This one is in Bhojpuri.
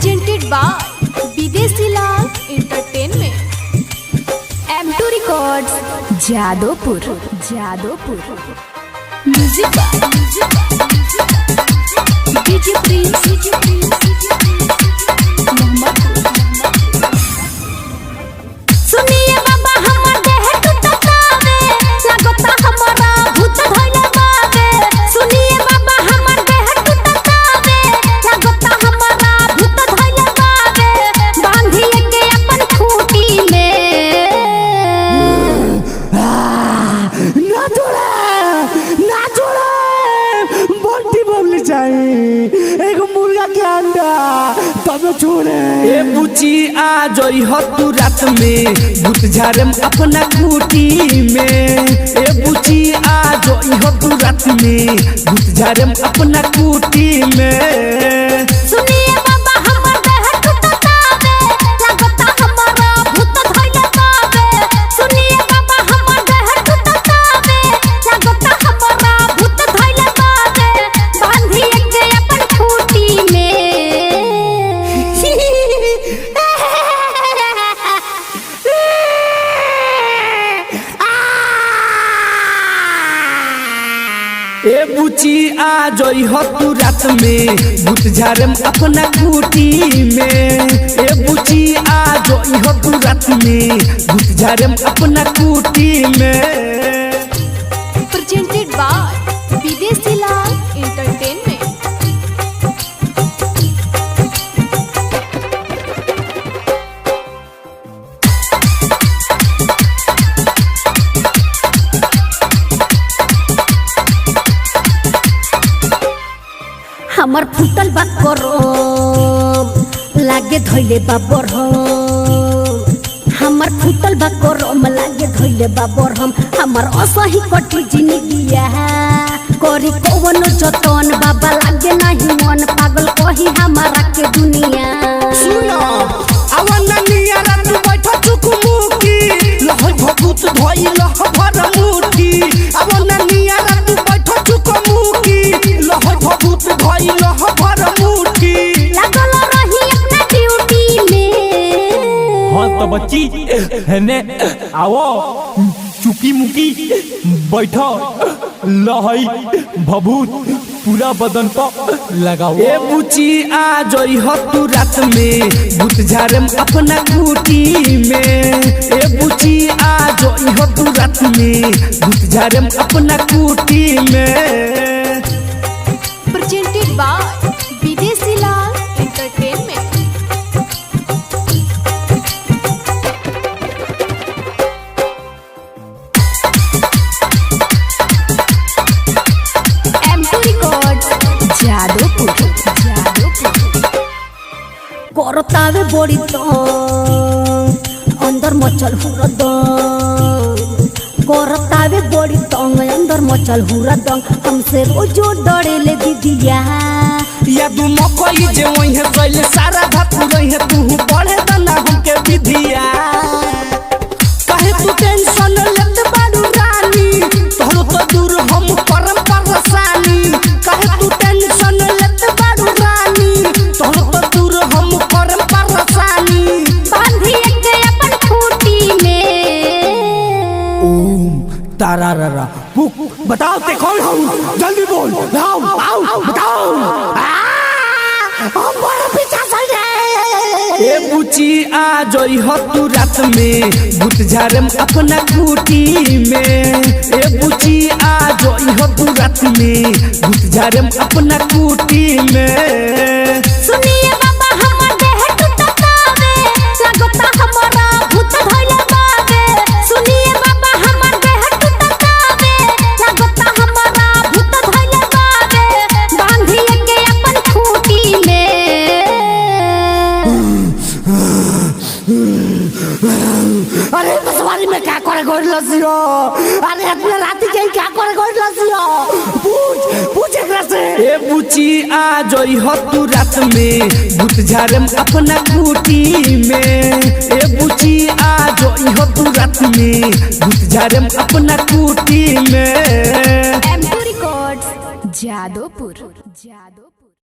presented by Videshi Lal entertainment M2 Records Jadopur music DJ Prince सुनिए बाबा हमर देह टूटतावे लागता हमारा भूत धइले बावे सुनिए बाबा हमर देह टूटतावे लागता हमारा भूत धइले बावे बांधिए के अपन खूंटी में ना जोड़े बोलती बोलनी चाहिए एक मुर्गा के अंडा तब छोड़े ए बुची आ जोई हो तू रात में भूत झारम अपना खूटी में ए बुची आ जोई हो तू रात में भूत झारम अपना खूटी में सुनिए बाबा हमर देह टूटतावे लागता हमारा भूत धइले बावे सुनिए बाबा हमर देह टूटतावे लागता हमारा भूत धइले बावे बांधिए के अपन खूंटी में ए बुची आ जोई हो तू रात में भूत झारम अपना खूटी में ए बुची आ जोई हो तू रात में भूत झारम अपना खूटी में presented by Videshi Lal entertainment हमर फुटल बा करम लागे धइले बा बरहम हमर फुटल बा करम लागे धइले बा बरहम हमर असही कटी जिंदगिया करी कौनो जतन बाबा लागे नहीं मन पागल कही हमारा के दुनिया सुनो अवन नियारा तू बैठो चुकमुकी लहै भभूत धई लह भर मुठी अवन नियारा तू बैठो चुकमुकी लहै भभूत धई लह भर मुठी लागल रही अपना ड्यूटी में हाँ तो बच्ची है आओ चुकी मुकी बैठो लहई भभूत पूरा बदन पर लगाओ ए बुची आ जोई हो तू रात में भूत झारम अपना खूटी में ए बुची आ जोई हो तू रात में भूत झारम अपना खूटी में presented by Videshi Lal entertainment M2 Records Jadopur करतावे बड़ी तो अंदर मचल हुरदम करतावे बड़ी तंग अंदर मचल हुरदम हमसे रोजो डरेले दीदिया या तू मकई जे वही है पहले सारा धातु रही है तू पढ़े तना हमके विधिया काहे तू टेंशन लेत बारू रानी तोहरो तो दूर हम करम परसानी काहे तू टेंशन लेत बारू रानी तोहरो तो दूर हम करम परसानी बांधिए के अपन खूंटी में ओम तारारारा पुक बताओ ते कौन हूँ जल्दी बोल आओ आओ बताओ हमारा पीछा से ए बुची आ जोई हो तू रात में भूत झारम अपना खूटी में ए बुची आ जोई हो तू रात में भूत झारम अपना खूटी में सुनिए बाबा हमर देह टूटतावे लागता हमारा भूत धइले बावे सुनिए बाबा हमर देह टूटतावे लागता हमारा भूत धइले बावे बांधिए के अपन खूंटी में अरे बसवारी में क्या करे गोड़ लसियो अरे अपने राती के क्या करे गोड़ लसियो पूछ एक से ए बुची आ जोई हो तू रात में भूत झारम अपना खूटी में ए बुची आ जोई हो तू रात में भूत झारम अपना खूटी में M2 रिकॉर्ड्स जादोपुर।